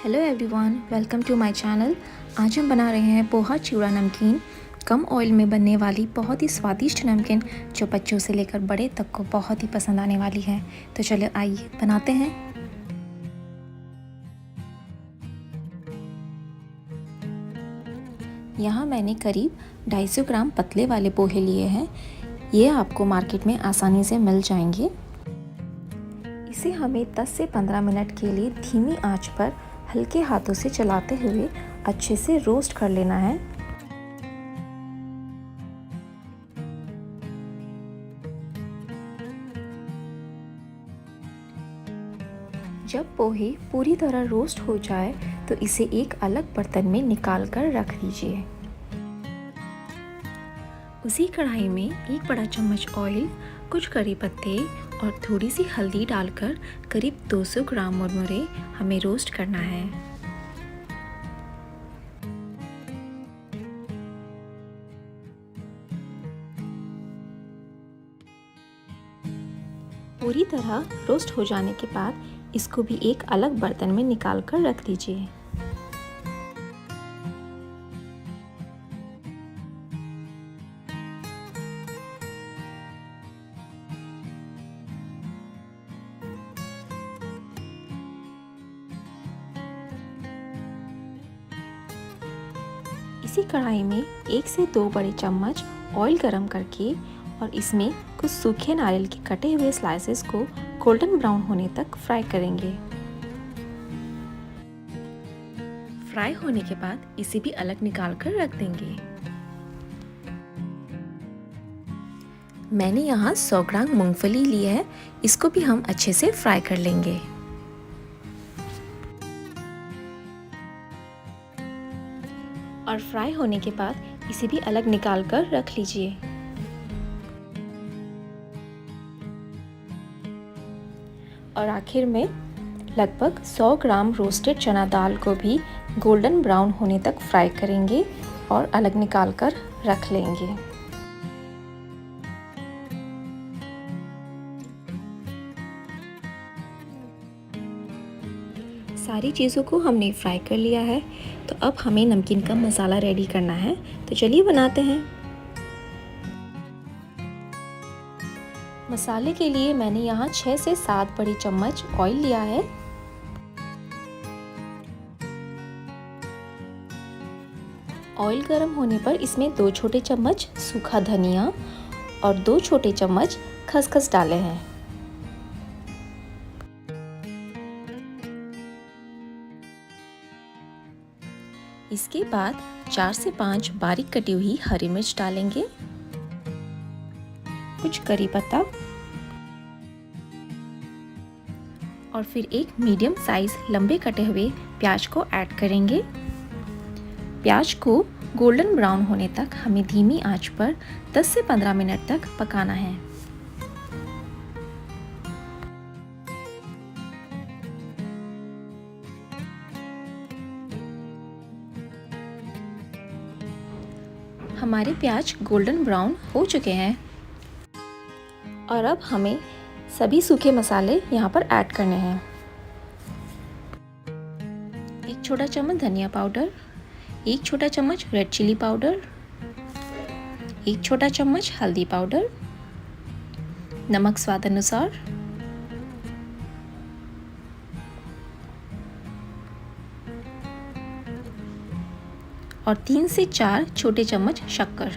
Hello everyone, welcome to my channel. आज हम बना रहे हैं पोहा चिवड़ा नमकीन। कम ऑयल में बनने वाली बहुत ही स्वादिष्ट नमकीन जो बच्चों से लेकर बड़े तक को बहुत ही पसंद आने वाली है। तो चलिए आइए बनाते हैं। यहाँ मैंने करीब 250 ग्राम पतले वाले पोहे लिए हैं। ये आपको मार्केट में आसानी से मिल जाएंगे। इसे हमें 10 से 15 मिनट के लिए धीमी आंच पर हल्के हाथों से चलाते हुए अच्छे से रोस्ट कर लेना है। जब पोहे पूरी तरह रोस्ट हो जाए तो इसे एक अलग बर्तन में निकाल कर रख दीजिए। उसी कढ़ाई में एक बड़ा चम्मच ऑयल, कुछ करी पत्ते और थोड़ी सी हल्दी डालकर करीब 200 ग्राम मुरमुरे हमें रोस्ट करना है। पूरी तरह रोस्ट हो जाने के बाद इसको भी एक अलग बर्तन में निकाल कर रख दीजिए। इसी कढ़ाई में 1 से 2 बड़े चम्मच ऑयल गरम करके और इसमें कुछ सूखे नारियल के कटे हुए स्लाइसेस को गोल्डन ब्राउन होने तक फ्राई करेंगे। फ्राई होने के बाद इसे भी अलग निकाल कर रख देंगे। मैंने यहाँ 100 ग्राम मूंगफली ली है, इसको भी हम अच्छे से फ्राई कर लेंगे। और फ्राई होने के बाद इसे भी अलग निकाल कर रख लीजिए। और आखिर में लगभग 100 ग्राम रोस्टेड चना दाल को भी गोल्डन ब्राउन होने तक फ्राई करेंगे और अलग निकाल कर रख लेंगे। सारी चीज़ों को हमने फ्राई कर लिया है, तो अब हमें नमकीन का मसाला रेडी करना है। तो चलिए बनाते हैं। मसाले के लिए मैंने यहाँ 6 से 7 बड़ी चम्मच ऑयल लिया है। ऑयल गर्म होने पर इसमें 2 छोटे चम्मच सूखा धनिया और 2 छोटे चम्मच खसखस डाले हैं। इसके बाद 4 से 5 बारीक कटी हुई हरी मिर्च डालेंगे, कुछ करी पत्ता और फिर एक मीडियम साइज लंबे कटे हुए प्याज को ऐड करेंगे। प्याज को गोल्डन ब्राउन होने तक हमें धीमी आंच पर 10 से 15 मिनट तक पकाना है। हमारे प्याज गोल्डन ब्राउन हो चुके हैं और अब हमें सभी सूखे मसाले यहाँ पर ऐड करने हैं। 1 छोटा चम्मच धनिया पाउडर, 1 छोटा चम्मच रेड चिली पाउडर, 1 छोटा चम्मच हल्दी पाउडर, नमक स्वाद अनुसार, और 3 से 4 छोटे चम्मच शक्कर।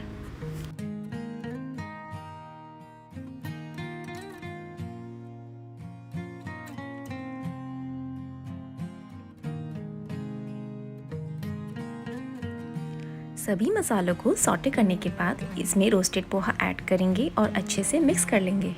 सभी मसालों को सौटे करने के बाद इसमें रोस्टेड पोहा ऐड करेंगे और अच्छे से मिक्स कर लेंगे।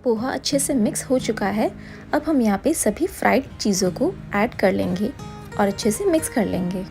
पोहा अच्छे से मिक्स हो चुका है। अब हम यहाँ पे सभी फ्राइड चीज़ों को ऐड कर लेंगे और अच्छे से मिक्स कर लेंगे।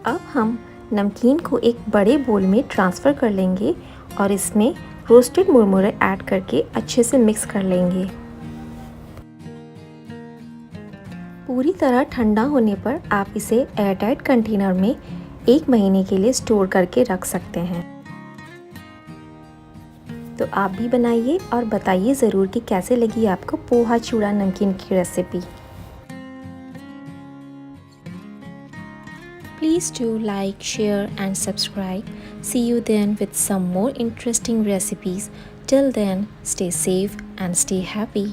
अब हम नमकीन को एक बड़े बोल में ट्रांसफ़र कर लेंगे और इसमें रोस्टेड मुरमुरे ऐड करके अच्छे से मिक्स कर लेंगे। पूरी तरह ठंडा होने पर आप इसे एयरटाइट कंटेनर में 1 महीने के लिए स्टोर करके रख सकते हैं। तो आप भी बनाइए और बताइए ज़रूर कि कैसे लगी आपको पोहा चूड़ा नमकीन की recipe. Please do like, share and subscribe. See you then with some more interesting recipes. Till then, stay safe and stay happy.